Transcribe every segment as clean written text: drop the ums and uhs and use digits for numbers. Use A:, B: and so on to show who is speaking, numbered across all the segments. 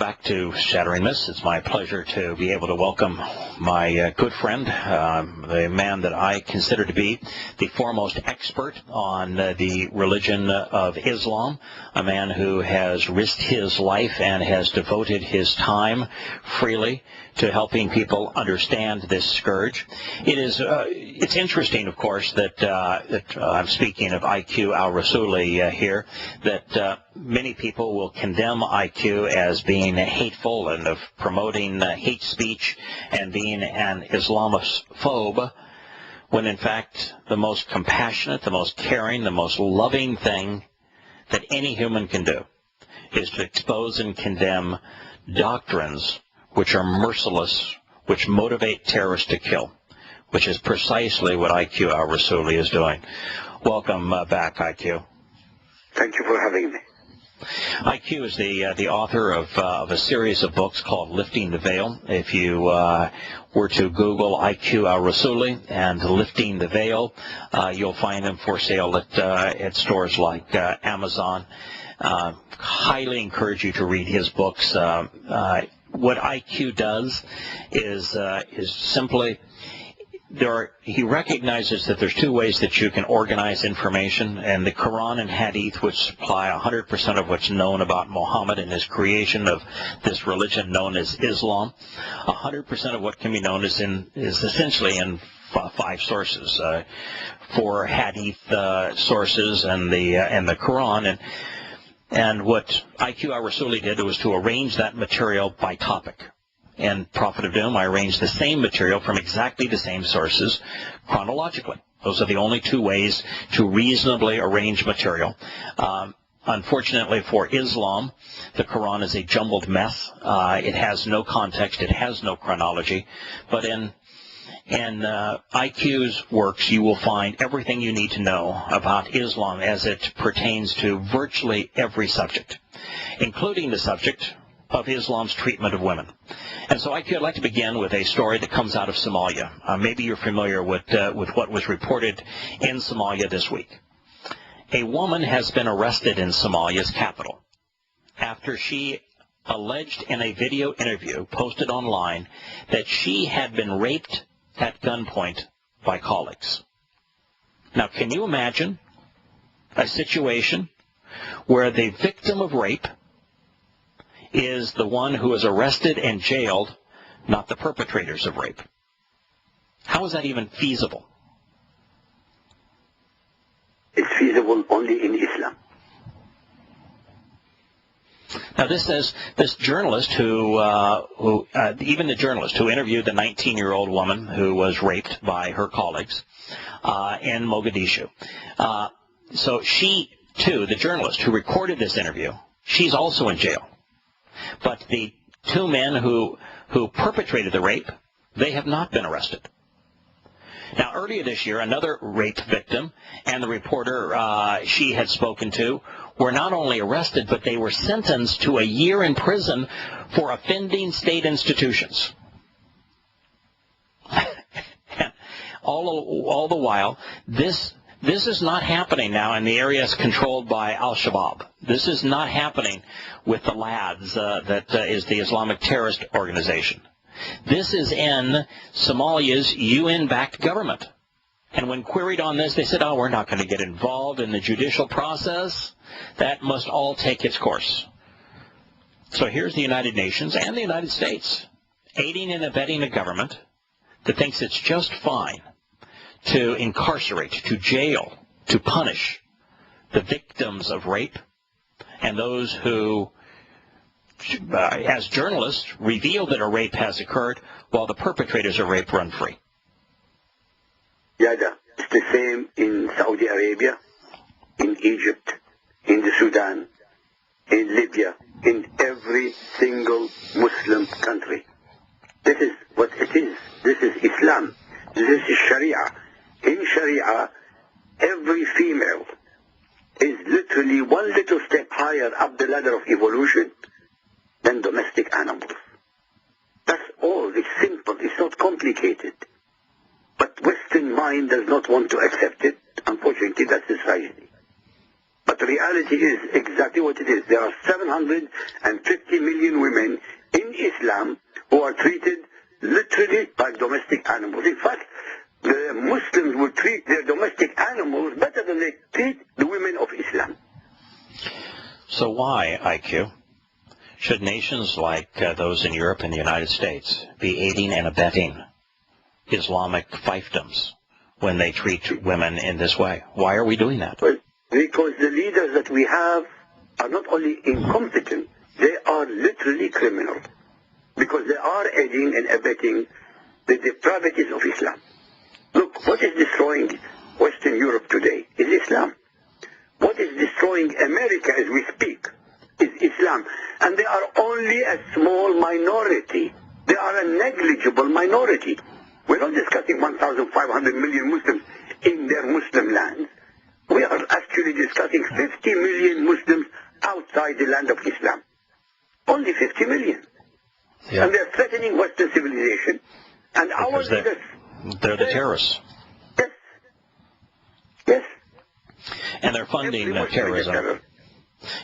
A: back to Shattering Myths. It's my pleasure to be able to welcome my good friend, the man that I consider to be the foremost expert on the religion of Islam, a man who has risked his life and has devoted his time freely to helping people understand this scourge. It's interesting, of course, that I'm speaking of IQ al-Rassooli here, that many people will condemn IQ as being hateful and of promoting hate speech and being an Islamophobe, when in fact the most compassionate, the most caring, the most loving thing that any human can do is to expose and condemn doctrines which are merciless, which motivate terrorists to kill, which is precisely what IQ al-Rassooli is doing. Welcome back, IQ.
B: Thank you for having me.
A: IQ is the author of a series of books called Lifting the Veil. If you were to Google IQ al-Rassooli and Lifting the Veil, you'll find them for sale at stores like Amazon. Highly encourage you to read his books. What IQ does is simply he recognizes that there's two ways that you can organize information, and the Quran and Hadith, which supply 100% of what's known about Muhammad and his creation of this religion known as Islam. 100% of what can be known is essentially in five sources, four Hadith sources and the Quran. And what IQ al-Rassooli did was to arrange that material by topic. In Prophet of Doom, I arranged the same material from exactly the same sources chronologically. Those are the only two ways to reasonably arrange material. Unfortunately for Islam, the Quran is a jumbled mess. It has no context. It has no chronology. But in IQ's works, you will find everything you need to know about Islam as it pertains to virtually every subject, including the subject of Islam's treatment of women. And so IQ, I'd like to begin with a story that comes out of Somalia. Maybe you're familiar with what was reported in Somalia this week. A woman has been arrested in Somalia's capital after she alleged in a video interview posted online that she had been raped at gunpoint by colleagues. Now, can you imagine a situation where the victim of rape is the one who is arrested and jailed, not the perpetrators of rape? How is that even feasible?
B: It's feasible only in Islam.
A: Now, this journalist even the journalist who interviewed the 19-year-old woman who was raped by her colleagues in Mogadishu. So she, too, the journalist who recorded this interview, she's also in jail. But the two men who perpetrated the rape, they have not been arrested. Now, earlier this year, another rape victim and the reporter she had spoken to were not only arrested, but they were sentenced to a year in prison for offending state institutions. all the while, this is not happening now in the areas controlled by al-Shabaab. This is not happening with the Lads, that is the Islamic terrorist organization. This is in Somalia's UN-backed government. And when queried on this, they said, we're not going to get involved in the judicial process. That must all take its course. So here's the United Nations and the United States aiding and abetting a government that thinks it's just fine to incarcerate, to jail, to punish the victims of rape and those who, as journalists, reveal that a rape has occurred while the perpetrators of rape run free.
B: Yeah, it's the same in Saudi Arabia, in Egypt, in the Sudan, in Libya, in every single Muslim country. This is what it is. This is Islam. This is Sharia. In Sharia, every female is literally one little step higher up the ladder of evolution than domestic animals. That's all. It's simple. It's not complicated. But Western mind does not want to accept it. Unfortunately, that's its tragedy. But But the reality is exactly what it is. There are 750 million women in Islam who are treated literally like domestic animals. In fact, the Muslims will treat their domestic animals better than they treat the women of Islam.
A: So why, IQ, should nations like those in Europe and the United States be aiding and abetting Islamic fiefdoms when they treat women in this way? Why are we doing that?
B: Well, because the leaders that we have are not only incompetent, they are literally criminal. Because they are aiding and abetting the depravities of Islam. Look, what is destroying Western Europe today is Islam. What is destroying America as we speak is Islam. And they are only a small minority. They are a negligible minority. We're not discussing 1,500 million Muslims in their Muslim lands. We are actually discussing 50 million Muslims outside the land of Islam. Only 50 million.
A: Yeah.
B: And they're threatening Western civilization. And our leaders...
A: They're the terrorists.
B: Yes. Yes.
A: And they're funding terrorism.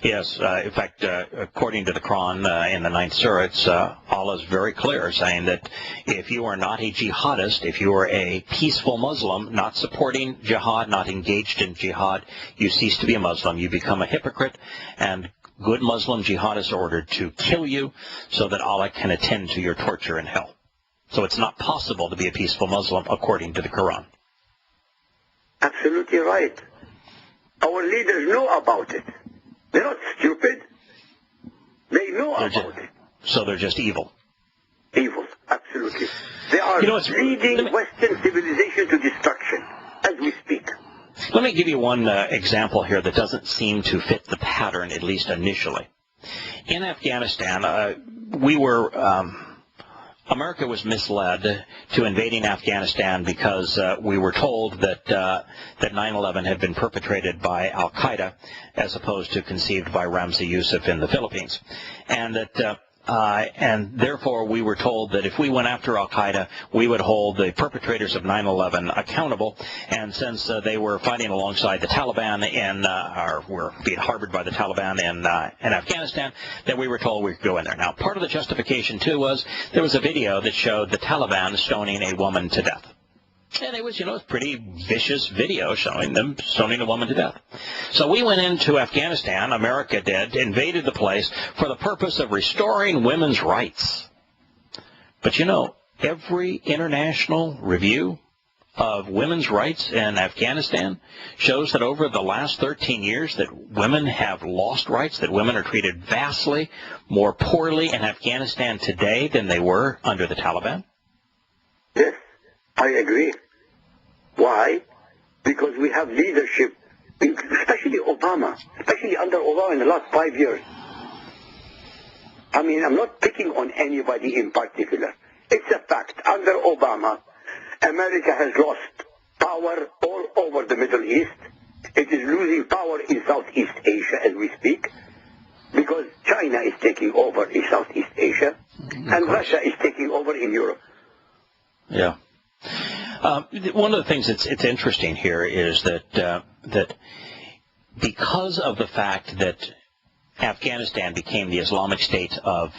A: Yes, in fact, according to the Quran in the 9th Surah, it's, Allah is very clear, saying that if you are not a jihadist, if you are a peaceful Muslim, not supporting jihad, not engaged in jihad, you cease to be a Muslim. You become a hypocrite, and good Muslim jihadists are ordered to kill you so that Allah can attend to your torture in hell. So it's not possible to be a peaceful Muslim according to the Quran.
B: Absolutely right. Our leaders know about it. They're not stupid. They know about it.
A: So they're just evil.
B: Evil, absolutely. They are leading Western civilization to destruction as we speak.
A: Let me give you one example here that doesn't seem to fit the pattern, at least initially. In Afghanistan, America was misled to invading Afghanistan because we were told that 9/11 had been perpetrated by al-Qaeda as opposed to conceived by Ramzi Youssef in the Philippines, and that and therefore we were told that if we went after al-Qaeda, we would hold the perpetrators of 9/11 accountable. And since they were fighting alongside the Taliban or were being harbored by the Taliban in Afghanistan, that we were told we could go in there. Now, part of the justification too was there was a video that showed the Taliban stoning a woman to death. And it was, a pretty vicious video showing them stoning a woman to death. So we went into Afghanistan, America did, invaded the place for the purpose of restoring women's rights. But every international review of women's rights in Afghanistan shows that over the last 13 years that women have lost rights, that women are treated vastly more poorly in Afghanistan today than they were under the Taliban.
B: Yes, I agree. Why? Because we have leadership, especially Obama, especially under Obama in the last 5 years. I mean, I'm not picking on anybody in particular. It's a fact. Under Obama, America has lost power all over the Middle East. It is losing power in Southeast Asia as we speak, because China is taking over in Southeast Asia, and Russia is taking over in Europe.
A: Yeah. One of the things that's interesting here is that because of the fact that Afghanistan became the Islamic State of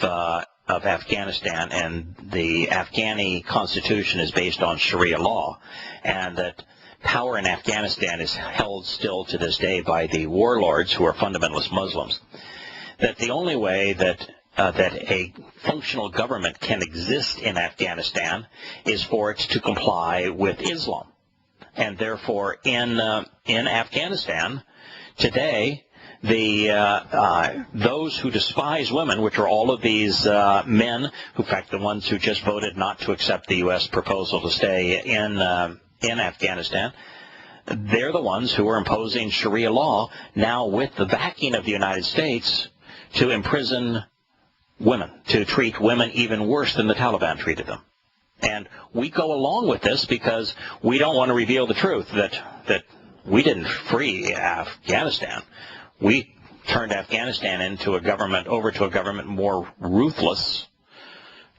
A: Afghanistan, and the Afghani constitution is based on Sharia law, and that power in Afghanistan is held still to this day by the warlords who are fundamentalist Muslims, that the only way that a functional government can exist in Afghanistan is for it to comply with Islam. And therefore, in Afghanistan today, those who despise women, which are all of these men, who, in fact, the ones who just voted not to accept the U.S. proposal to stay in Afghanistan, they're the ones who are imposing Sharia law now with the backing of the United States to imprison women, to treat women even worse than the Taliban treated them. And we go along with this because we don't want to reveal the truth that we didn't free Afghanistan. We turned Afghanistan over to a government more ruthless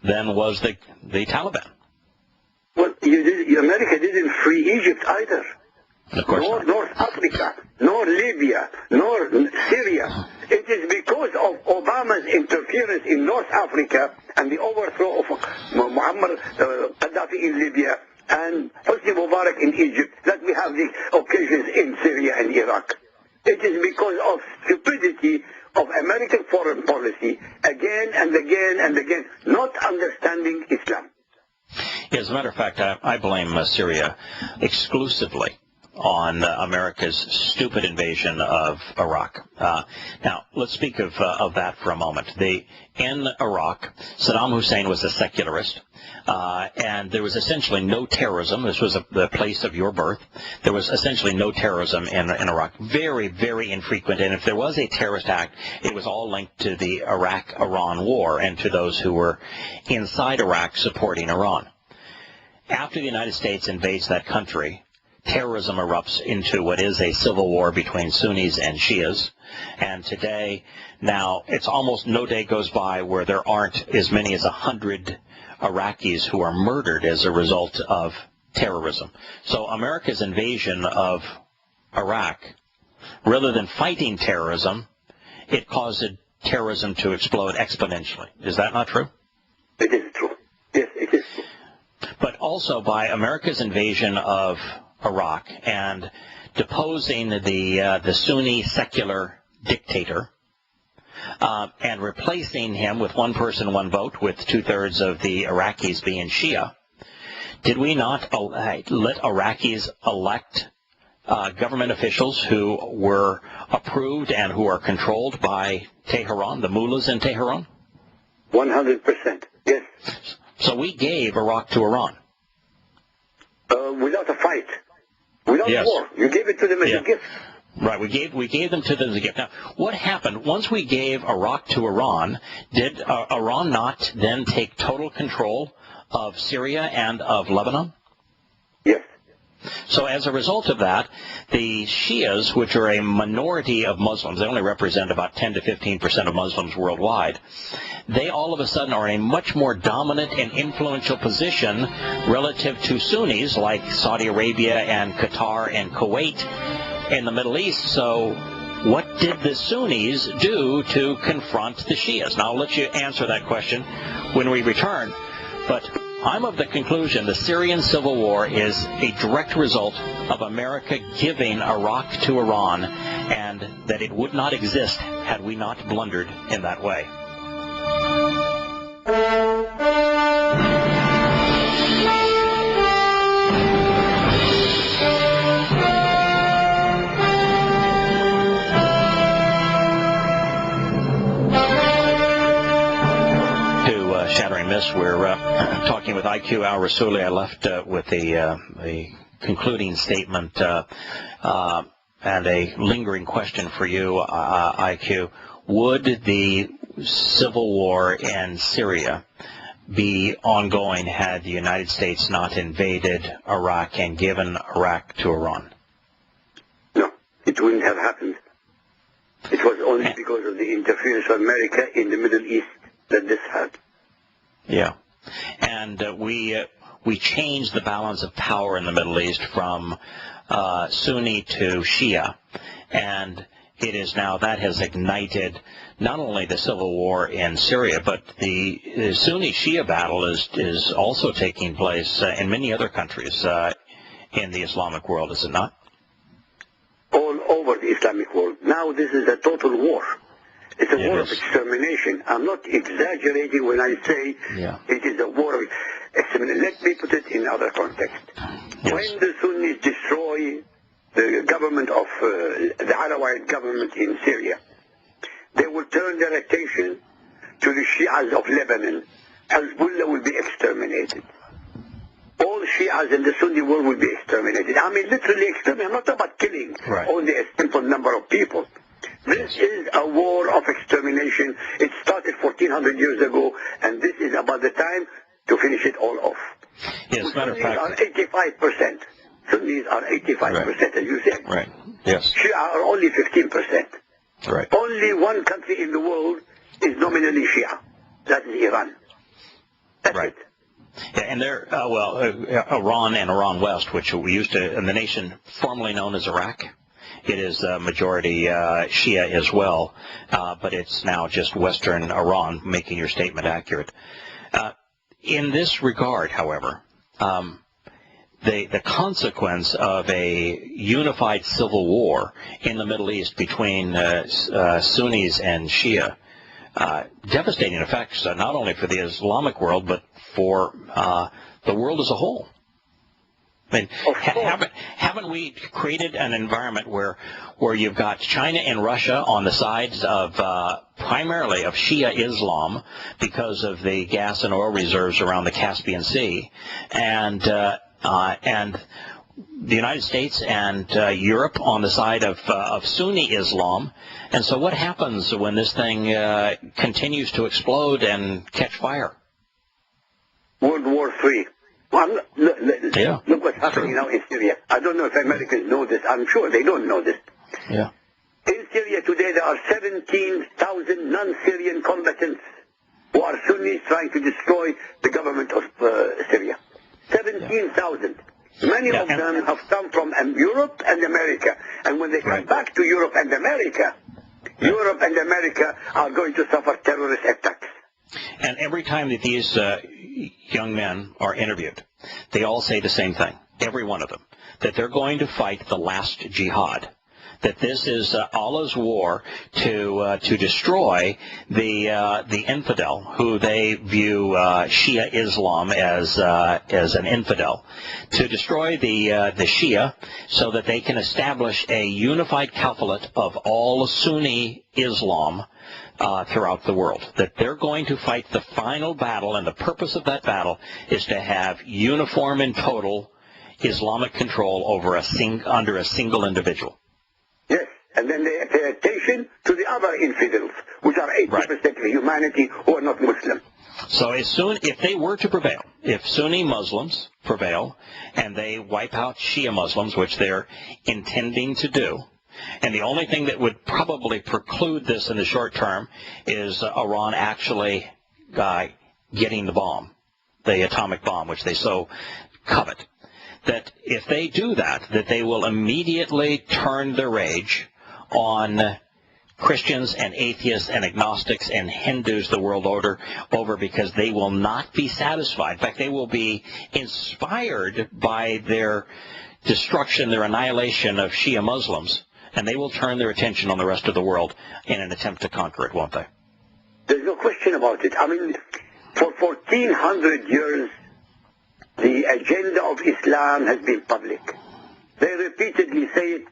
A: than was the Taliban.
B: Well, America didn't free Egypt either.
A: Of course
B: nor
A: not.
B: North Africa, nor Libya, nor Syria. It is because of Obama's interference in North Africa and the overthrow of Muammar Gaddafi in Libya and Hosni Mubarak in Egypt that we have these occasions in Syria and Iraq. It is because of stupidity of American foreign policy again and again and again, not understanding Islam.
A: As a matter of fact, I blame Syria exclusively on America's stupid invasion of Iraq. Now, let's speak of that for a moment. In Iraq, Saddam Hussein was a secularist, and there was essentially no terrorism. This was the place of your birth. There was essentially no terrorism in Iraq. Very, very infrequent, and if there was a terrorist act, it was all linked to the Iraq-Iran war and to those who were inside Iraq supporting Iran. After the United States invades that country, terrorism erupts into what is a civil war between Sunnis and Shias. And today, now, it's almost no day goes by where there aren't as many as 100 Iraqis who are murdered as a result of terrorism. So America's invasion of Iraq, rather than fighting terrorism, it caused terrorism to explode exponentially. Is that not true?
B: It is true. Yes, it is true.
A: But also by America's invasion of Iraq and deposing the Sunni secular dictator and replacing him with one person, one vote, with 2/3 of the Iraqis being Shia, did we not let Iraqis elect government officials who were approved and who are controlled by Tehran, the mullahs in Tehran?
B: 100%, yes.
A: So we gave Iraq to Iran.
B: Without a fight. Without war. You gave it to them as a gift.
A: Right, we gave them to them as a gift. Now, what happened once we gave Iraq to Iran? Did Iran not then take total control of Syria and of Lebanon?
B: Yes.
A: So as a result of that, the Shias, which are a minority of Muslims, they only represent about 10 to 15% of Muslims worldwide, they all of a sudden are in a much more dominant and influential position relative to Sunnis like Saudi Arabia and Qatar and Kuwait in the Middle East. So what did the Sunnis do to confront the Shias? Now, I'll let you answer that question when we return. But I'm of the conclusion the Syrian civil war is a direct result of America giving Iraq to Iran, and that it would not exist had we not blundered in that way. Shattering Myths. We're talking with IQ al-Rassooli. I left with the concluding statement and a lingering question for you, IQ. Would the civil war in Syria be ongoing had the United States not invaded Iraq and given Iraq to Iran?
B: No, it wouldn't have happened. It was only because of the interference of America in the Middle East that this happened.
A: Yeah, and we changed the balance of power in the Middle East from Sunni to Shia, and it is now that has ignited not only the civil war in Syria, but the Sunni-Shia battle is also taking place in many other countries in the Islamic world, is it not?
B: All over the Islamic world. Now this is a total war. It's a war of extermination. I'm not exaggerating when I say it is a war of extermination. Let me put it in other context.
A: Yes.
B: When the Sunnis destroy the government of the Alawite government in Syria, they will turn their attention to the Shias of Lebanon. Hezbollah will be exterminated. All Shias in the Sunni world will be exterminated. I mean, literally exterminated. I'm not talking about killing only a simple number of people. This is a war of extermination. It started 1400 years ago, and this is about the time to finish it all off.
A: Yes, matter of fact,
B: are 85%. Sunnis are 85%, as you said.
A: Right. Yes.
B: Shia are only 15%.
A: Right.
B: Only one country in the world is nominally Shia. That is Iran. That's it.
A: Yeah, and they're, Iran and Iran West, which we used to, in the nation formerly known as Iraq, it is majority Shia as well, but it's now just Western Iran, making your statement accurate. In this regard, however, the consequence of a unified civil war in the Middle East between Sunnis and Shia, devastating effects not only for the Islamic world but for the world as a whole. I mean, haven't we created an environment where you've got China and Russia on the sides of primarily of Shia Islam because of the gas and oil reserves around the Caspian Sea, and the United States and Europe on the side of Sunni Islam? And so what happens when this thing continues to explode and catch fire?
B: World War III. Well, look what's happening now in Syria. I don't know if Americans know this. I'm sure they don't know this.
A: Yeah.
B: In Syria today, there are 17,000 non-Syrian combatants who are Sunnis trying to destroy the government of Syria. 17,000. Many of them have come from Europe and America. And when they come back to Europe and America, Europe and America are going to suffer terrorist attacks.
A: And every time that these young men are interviewed, they all say the same thing, every one of them, that they're going to fight the last jihad, that this is Allah's war to destroy the infidel, who they view Shia Islam as an infidel, to destroy the Shia so that they can establish a unified caliphate of all Sunni Islam throughout the world, that they're going to fight the final battle, and the purpose of that battle is to have uniform and total Islamic control over under a single individual.
B: Yes, and then they pay attention to the other infidels, which are 80% of humanity who are not Muslim.
A: So if they were to prevail, if Sunni Muslims prevail and they wipe out Shia Muslims, which they're intending to do, and the only thing that would probably preclude this in the short term is Iran actually getting the bomb, the atomic bomb, which they so covet. That if they do that they will immediately turn their rage on Christians and atheists and agnostics and Hindus the world over, because they will not be satisfied. In fact, they will be inspired by their destruction, their annihilation of Shia Muslims, and they will turn their attention on the rest of the world in an attempt to conquer it, won't they?
B: There's no question about it. I mean, for 1,400 years, the agenda of Islam has been public. They repeatedly say it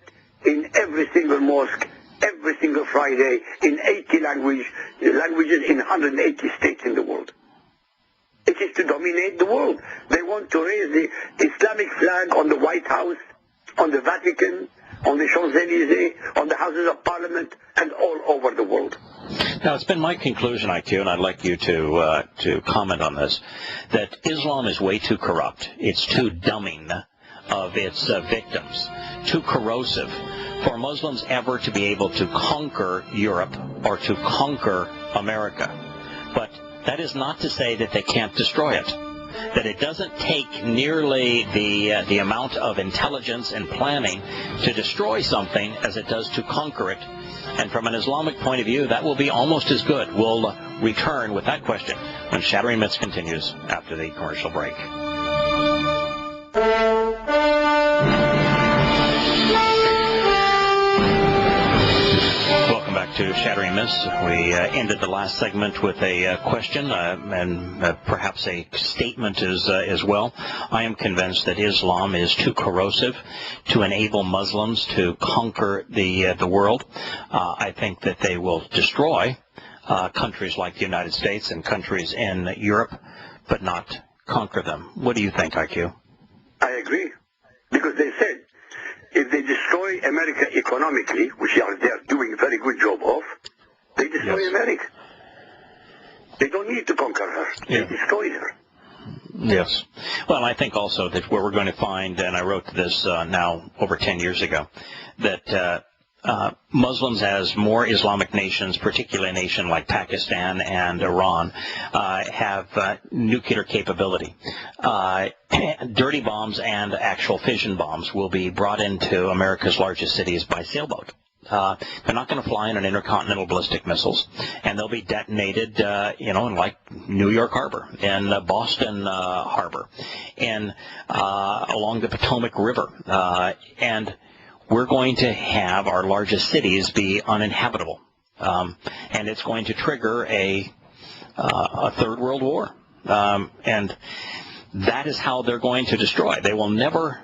B: in every single mosque, every single Friday, in 80 languages in 180 states in the world. It is to dominate the world. They want to raise the Islamic flag on the White House, on the Vatican, on the Champs-Élysées, on the Houses of Parliament, and all over the world.
A: Now, it's been my conclusion, IQ, and I'd like you to comment on this, that Islam is way too corrupt. It's too dumbing of its victims, too corrosive for Muslims ever to be able to conquer Europe or to conquer America. But that is not to say that they can't destroy it, that it doesn't take nearly the amount of intelligence and planning to destroy something as it does to conquer it. And from an Islamic point of view, that will be almost as good. We'll return with that question when Shattering Myths continues after the commercial break. Welcome back to Shattering Myths. We ended the last segment with a question and perhaps a statement as well. I am convinced that Islam is too corrosive to enable Muslims to conquer the world. I think that they will destroy countries like the United States and countries in Europe, but not conquer them. What do you think, IQ?
B: I agree, because they said if they destroy America economically, which they're doing a very good job of, they destroy America. They don't need to conquer her. They destroy her.
A: Yes. Well, I think also that what we're going to find, and I wrote this now over 10 years ago, that Muslims, as more Islamic nations, particularly a nation like Pakistan and Iran, have nuclear capability, dirty bombs and actual fission bombs will be brought into America's largest cities by sailboat. They're not going to fly in an intercontinental ballistic missiles, and they'll be detonated, in like New York Harbor, in Boston Harbor, and along the Potomac River, and we're going to have our largest cities be uninhabitable, and it's going to trigger a third world war, and that is how they're going to destroy. They will never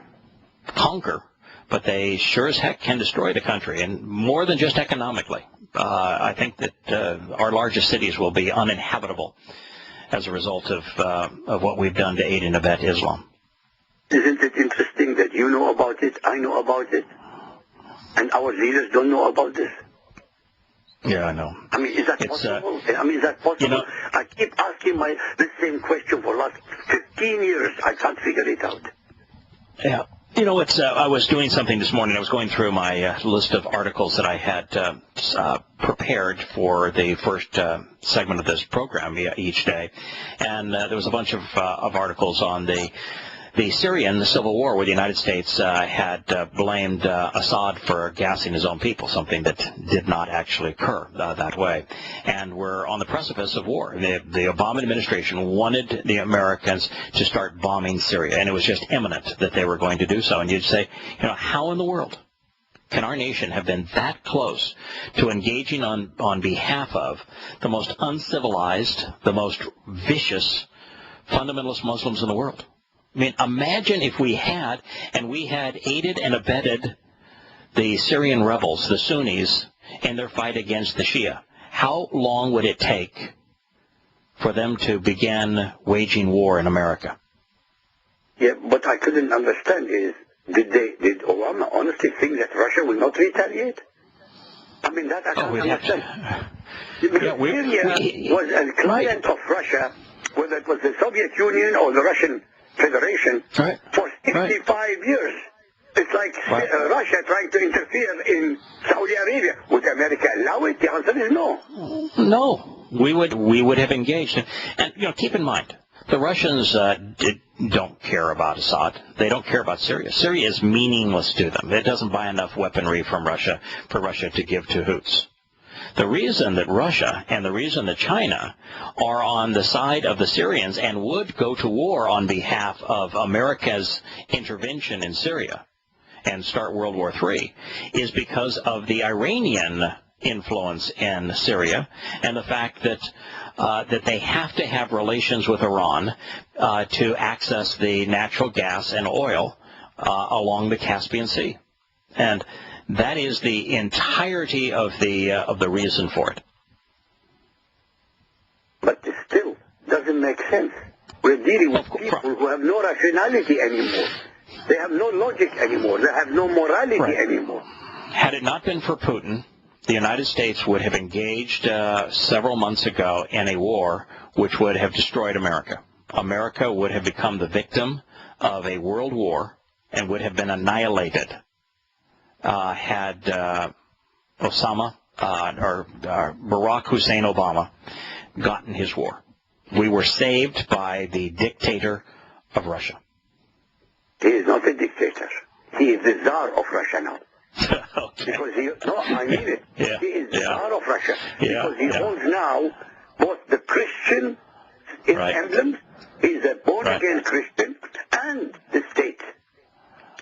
A: conquer, but they sure as heck can destroy the country, and more than just economically. I think that our largest cities will be uninhabitable as a result of what we've done to aid and abet Islam.
B: Isn't it interesting that you know about it, I know about it, and our leaders don't know about this?
A: Yeah, I know.
B: I mean, is that possible? Is that possible? I keep asking the same question for the last 15 years. I can't figure it out.
A: Yeah. I was doing something this morning. I was going through my list of articles that I had prepared for the first segment of this program each day, and there was a bunch of articles on the Syrian civil war, where the United States had blamed Assad for gassing his own people, something that did not actually occur that way. And we're on the precipice of war. The Obama administration wanted the Americans to start bombing Syria, and it was just imminent that they were going to do so. And you'd say, how in the world can our nation have been that close to engaging on behalf of the most uncivilized, the most vicious fundamentalist Muslims in the world? I mean, imagine if we had aided and abetted the Syrian rebels, the Sunnis, in their fight against the Shia. How long would it take for them to begin waging war in America?
B: Yeah, but I couldn't understand is, did Obama honestly think that Russia will not retaliate? I mean, that I can't understand. Because Syria was a client of Russia, whether it was the Soviet Union or the Russian Federation, for 65 years. It's like Russia trying to interfere in Saudi Arabia. Would America allow it? The answer is no.
A: No, we would have engaged. And keep in mind, the Russians don't care about Assad. They don't care about Syria. Syria is meaningless to them. It doesn't buy enough weaponry from Russia for Russia to give to hoots. The reason that Russia and the reason that China are on the side of the Syrians and would go to war on behalf of America's intervention in Syria and start World War III is because of the Iranian influence in Syria and the fact that they have to have relations with Iran to access the natural gas and oil along the Caspian Sea. And that is the entirety of the reason for it.
B: But it still doesn't make sense. We're dealing with people who have no rationality anymore. They have no logic anymore. They have no morality anymore.
A: Had it not been for Putin, the United States would have engaged several months ago in a war which would have destroyed America. America would have become the victim of a world war and would have been annihilated. Had Osama or Barack Hussein Obama gotten his war. We were saved by the dictator of Russia.
B: He is not a dictator. He is the Tsar of Russia now.
A: Okay.
B: Because I mean it. He is the Tsar of Russia. Because he holds now both the Christian emblems, he's a born-again Christian, and the state.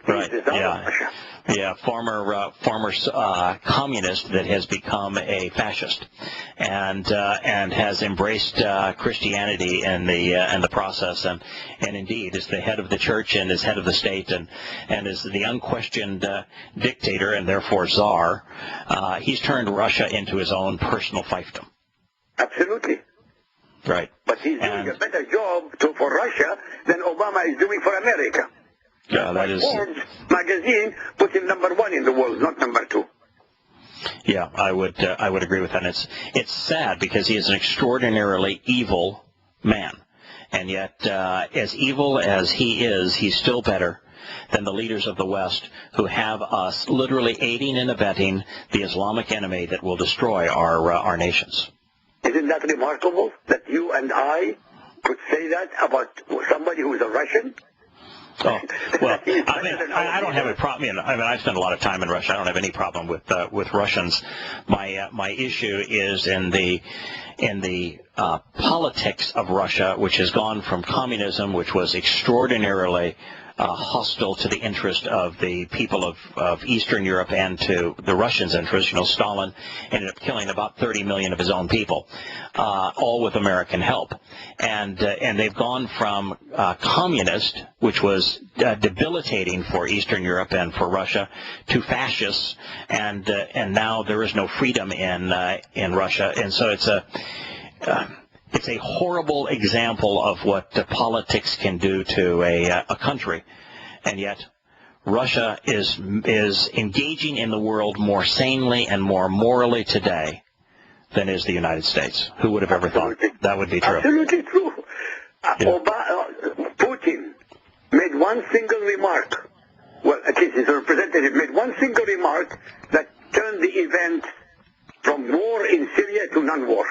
B: He's the Tsar of Russia.
A: Yeah, former communist that has become a fascist, and has embraced Christianity in the process, and indeed is the head of the church and is head of the state, and is the unquestioned dictator and therefore czar. He's turned Russia into his own personal fiefdom.
B: Absolutely.
A: Right.
B: But he's doing a better job for Russia than Obama is doing for America.
A: Yeah, that is.
B: Forbes magazine put him #1 in the world, not #2.
A: Yeah, I would agree with that. And it's sad because he is an extraordinarily evil man, and yet as evil as he is, he's still better than the leaders of the West, who have us literally aiding and abetting the Islamic enemy that will destroy our nations.
B: Isn't that remarkable that you and I could say that about somebody who is a Russian?
A: Oh, well, I don't have a problem. I spent a lot of time in Russia. I don't have any problem with Russians. My issue is in the politics of Russia, which has gone from communism, which was extraordinarily hostile to the interest of the people of Eastern Europe and to the Russians' interest. Stalin ended up killing about 30 million of his own people, all with American help. And they've gone from communist, which was debilitating for Eastern Europe and for Russia, to fascists, and now there is no freedom in Russia. And so it's a horrible example of what politics can do to a country, and yet Russia is engaging in the world more sanely and more morally today than is the United States. Who would have ever thought that would be true?
B: Absolutely true.
A: Yeah.
B: Putin made one single remark. Well, at least his representative made one single remark that turned the event from war in Syria to non-war.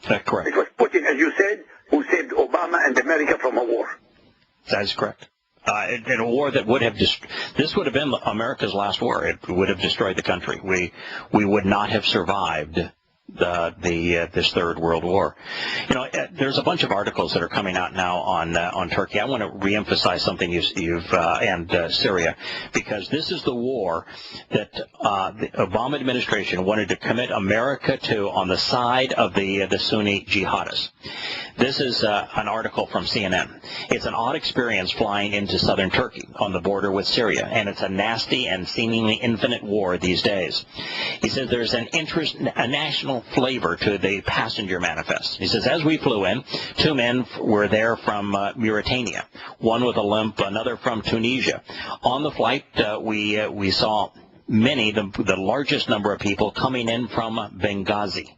A: That's correct.
B: It was Putin, as you said, who saved Obama and America from a war.
A: That is correct. In a war that would have this would have been America's last war. It would have destroyed the country. We would not have survived this Third World War. There's a bunch of articles that are coming out now on Turkey. I want to reemphasize something and Syria, because this is the war that the Obama administration wanted to commit America to on the side of the Sunni jihadists. This is an article from CNN. It's an odd experience flying into southern Turkey on the border with Syria, and it's a nasty and seemingly infinite war these days. He says there's a national flavor to the passenger manifest. He says, as we flew in, two men were there from Mauritania, one with a limp, another from Tunisia. On the flight, we saw many, the largest number of people coming in from Benghazi.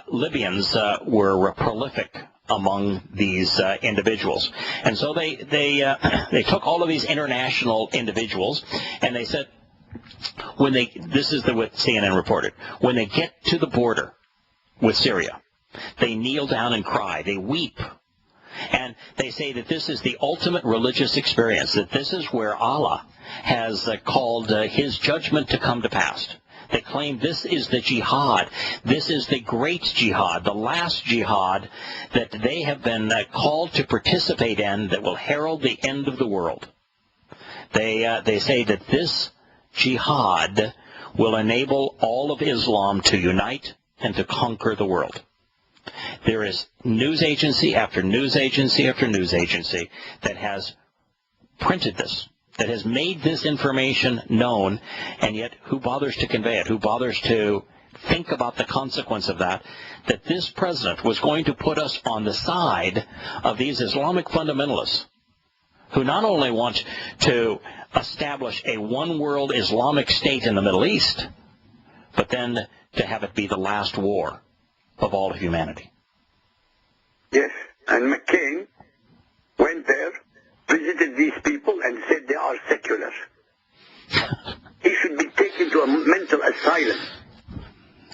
A: Libyans were prolific among these individuals, and so they took all of these international individuals, and they said, this is what CNN reported, when they get to the border with Syria, they kneel down and cry, they weep, and they say that this is the ultimate religious experience, that this is where Allah has called his judgment to come to pass. They claim this is the jihad. This is the great jihad, the last jihad that they have been called to participate in, that will herald the end of the world. They say that this jihad will enable all of Islam to unite and to conquer the world. There is news agency after news agency after news agency that has printed this, that has made this information known, and yet who bothers to convey it? Who bothers to think about the consequence of that this president was going to put us on the side of these Islamic fundamentalists who not only want to establish a one-world Islamic state in the Middle East, but then to have it be the last war of all of humanity.
B: Yes, and McCain went there, visited these people, and said they are secular. He should be taken to a mental asylum.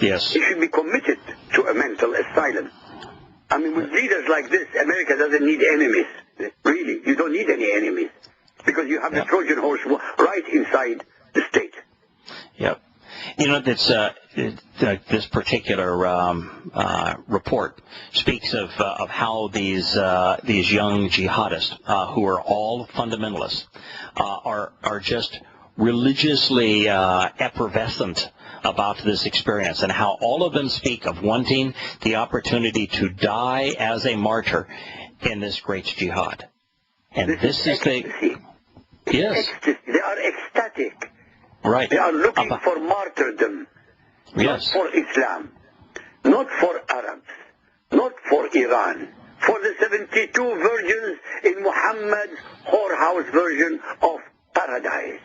A: Yes.
B: He should be committed to a mental asylum. I mean, with leaders like this, America doesn't need enemies. Really, you don't need any enemies, because you have the Trojan horse right inside the state.
A: Yep. This particular report speaks of how these young jihadists, who are all fundamentalists, are just religiously effervescent about this experience, and how all of them speak of wanting the opportunity to die as a martyr in this great jihad. And this is the... Yes.
B: They are ecstatic.
A: Right.
B: They are looking for martyrdom.
A: Yes.
B: Not for Islam, not for Arabs, not for Iran, for the 72 virgins in Muhammad's whorehouse version of paradise.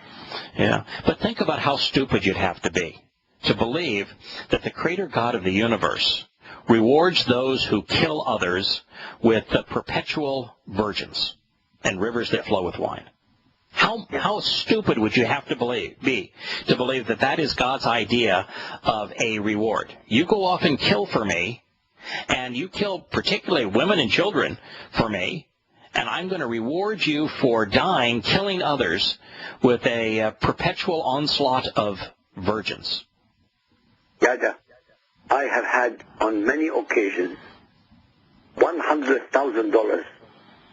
A: Yeah, but think about how stupid you'd have to be to believe that the Creator God of the universe rewards those who kill others with perpetual virgins and rivers that flow with wine. How stupid would you have to be to believe that that is God's idea of a reward? You go off and kill for me, and you kill particularly women and children for me, and I'm going to reward you for dying, killing others with a perpetual onslaught of virgins.
B: Yada, I have had on many occasions $100,000.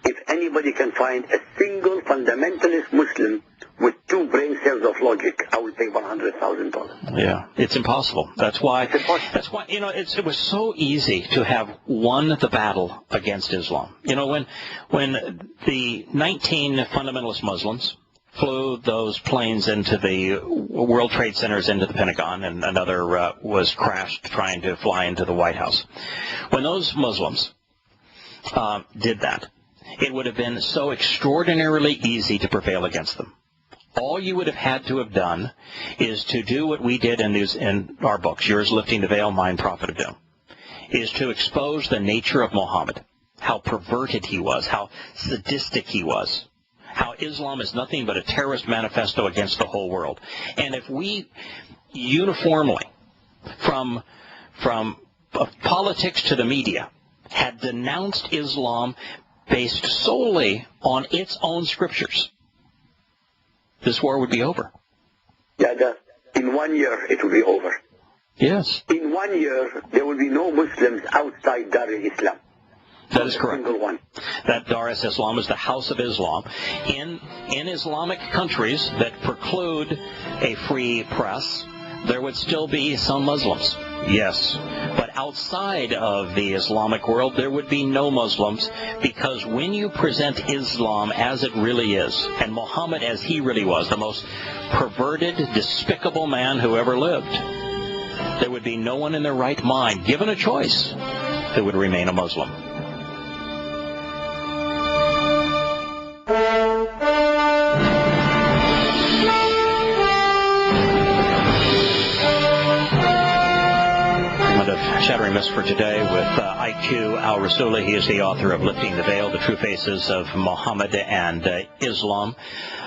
B: If anybody can find a single fundamentalist Muslim with 2 brain cells of logic, I will pay $100,000.
A: Yeah, it's impossible. That's why. It was so easy to have won the battle against Islam. When the 19 fundamentalist Muslims flew those planes into the World Trade Centers, into the Pentagon, and another was crashed trying to fly into the White House. When those Muslims did that, it would have been so extraordinarily easy to prevail against them. All you would have had to have done is to do what we did in our books, yours Lifting the Veil, mine Prophet of Doom, is to expose the nature of Muhammad, how perverted he was, how sadistic he was, how Islam is nothing but a terrorist manifesto against the whole world. And if we uniformly, from politics to the media, had denounced Islam based solely on its own scriptures, this war would be over.
B: Yeah, in 1 year it will be over.
A: Yes.
B: In 1 year there will be no Muslims outside Dar al-Islam.
A: That is correct.
B: Single one.
A: That Dar es-Islam is the house of Islam. In Islamic countries that preclude a free press, there would still be some Muslims. Yes. But outside of the Islamic world, there would be no Muslims, because when you present Islam as it really is, and Muhammad as he really was, the most perverted, despicable man who ever lived, there would be no one in their right mind, given a choice, who would remain a Muslim. Shattering Myths for today with al-Rassooli. He is the author of Lifting the Veil, The True Faces of Muhammad and Islam.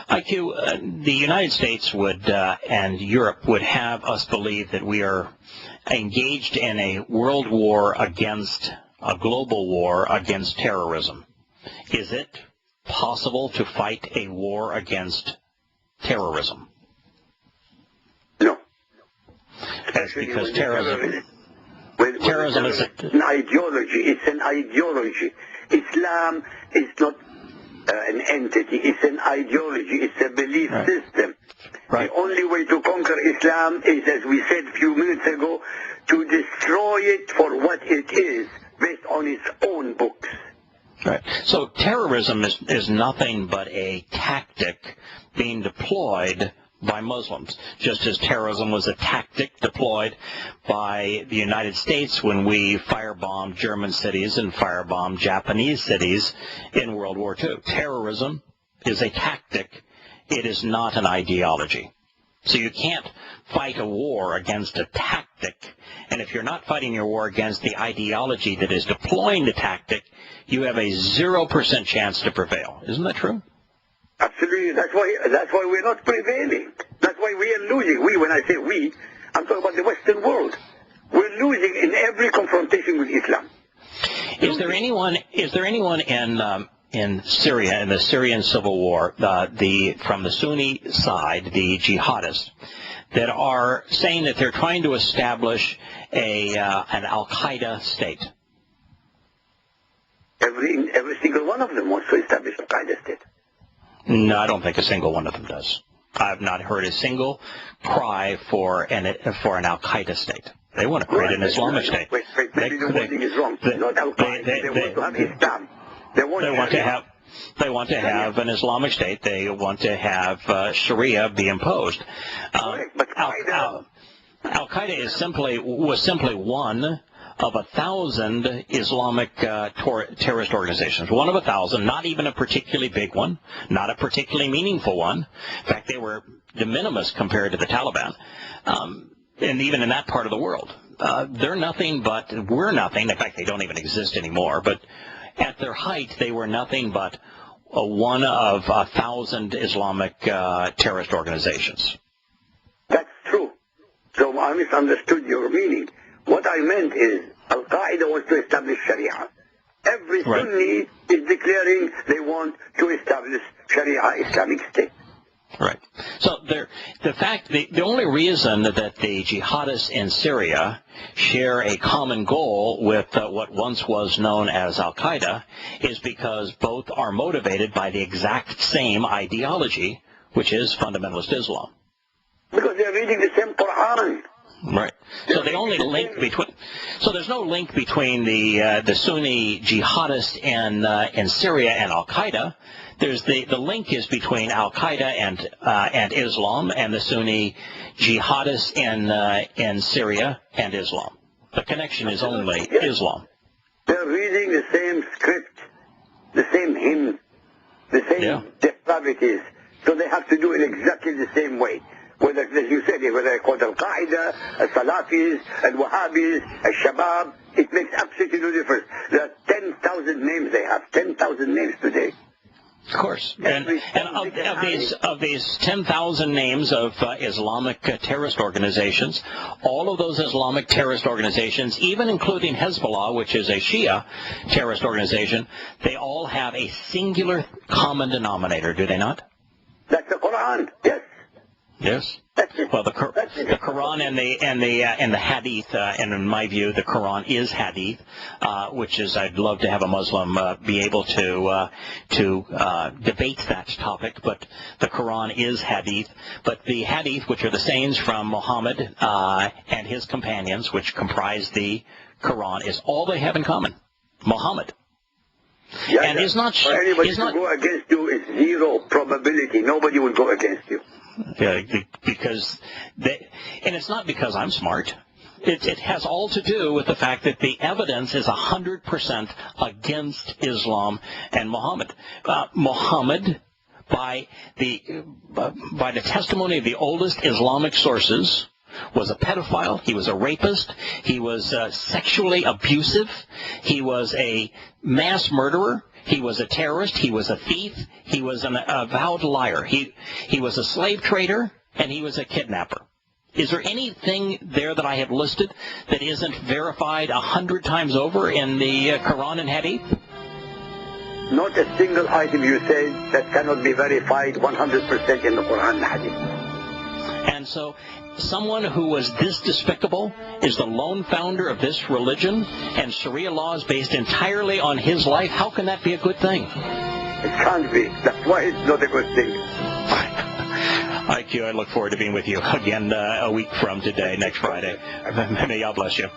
A: The United States would and Europe would have us believe that we are engaged in a world war against, a global war against terrorism. Is it possible to fight a war against terrorism?
B: No.
A: That's because terrorism is
B: an ideology. It's an ideology. Islam is not an entity. It's an ideology. It's a belief system.
A: Right.
B: The only way to conquer Islam is, as we said a few minutes ago, to destroy it for what it is, based on its own books.
A: Right. So terrorism is nothing but a tactic being deployed by Muslims, just as terrorism was a tactic deployed by the United States when we firebombed German cities and firebombed Japanese cities in World War II. Terrorism is a tactic. It is not an ideology. So you can't fight a war against a tactic, and if you're not fighting your war against the ideology that is deploying the tactic, you have a 0% chance to prevail. Isn't that true?
B: Absolutely. That's why we're not prevailing. That's why we are losing. When I say we, I'm talking about the Western world. We're losing in every confrontation with Islam.
A: Is there anyone in Syria, in the Syrian civil war, from the Sunni side, the jihadists, that are saying that they're trying to establish an al-Qaeda state?
B: Every single one of them wants to establish an al-Qaeda state.
A: No, I don't think a single one of them does. I've not heard a single cry for an al-Qaeda state. They want to create an Islamic state.
B: Wait, maybe the wording is wrong. Not al-Qaeda. They want to have Islam. They want to have an Islamic state. They want to have Sharia be imposed. But
A: Al-Qaeda was simply one of 1,000 Islamic terrorist organizations. One of 1,000, not even a particularly big one, not a particularly meaningful one. In fact, they were de minimis compared to the Taliban, and even in that part of the world. They're nothing but, we're nothing. In fact, they don't even exist anymore. But at their height, they were nothing but one of 1,000 Islamic terrorist organizations.
B: That's true. So I misunderstood your meaning. What I meant is Al-Qaeda wants to establish Sharia. Every Sunni is declaring they want to establish Sharia Islamic State.
A: Right. So the only reason that the jihadists in Syria share a common goal with what once was known as Al-Qaeda is because both are motivated by the exact same ideology, which is fundamentalist Islam.
B: Because they're reading the same Quran.
A: Right. So the only link between, so there's no link between the Sunni jihadists in Syria and Al Qaeda. There's the link is between Al Qaeda and Islam, and the Sunni jihadists in Syria and Islam. The connection is only Islam.
B: They're reading the same script, the same hymn, the same depravities. So they have to do it exactly the same way. Whether, as you said, whether they're called Al-Qaeda, Al-Salafis, Al-Wahhabis, Al-Shabab, it makes absolutely no difference. There are 10,000 names they have, 10,000 names today.
A: Of course. And of these 10,000 names of Islamic terrorist organizations, all of those Islamic terrorist organizations, even including Hezbollah, which is a Shia terrorist organization, they all have a singular common denominator, do they not?
B: That's the Quran, yes.
A: Yes. Well, the Quran and the Hadith, and in my view, the Quran is Hadith, which is I'd love to have a Muslim be able to debate that topic. But the Quran is Hadith. But the Hadith, which are the sayings from Muhammad and his companions, which comprise the Quran, is all they have in common. Muhammad.
B: Yeah,
A: and he's not.
B: For anybody to go against you is zero probability. Nobody will go against you.
A: Because and it's not because I'm smart. It has all to do with the fact that the evidence is 100% against Islam and Muhammad. Muhammad, by the testimony of the oldest Islamic sources, was a pedophile. He was a rapist. He was sexually abusive. He was a mass murderer. He was a terrorist. He was a thief. He was an avowed liar. He was a slave trader, and he was a kidnapper. Is there anything there that I have listed that isn't verified 100 times over in the Quran and Hadith?
B: Not a single item you said that cannot be verified 100% in the Quran and Hadith.
A: And so someone who was this despicable is the lone founder of this religion, and Sharia law is based entirely on his life. How can that be a good thing?
B: It can't be. That's why it's not a good thing.
A: IQ, I look forward to being with you again a week from today, next Friday. May God bless you.